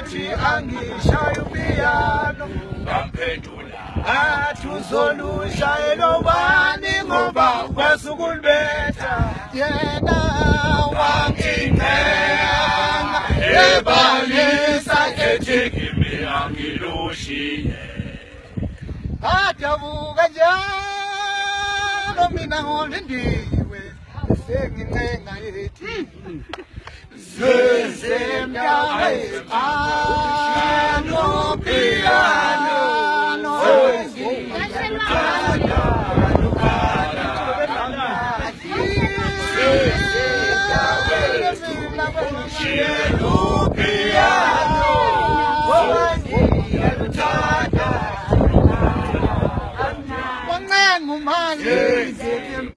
ukuthi angishaye upiyano ngamphendula athi uzolushayela obani ngoba ukwazi ukulibetha yena wangithela ebalisa ethi kimi angiloshiye adabuka njalo mina ngolindiwe sengincenga ethi Piano,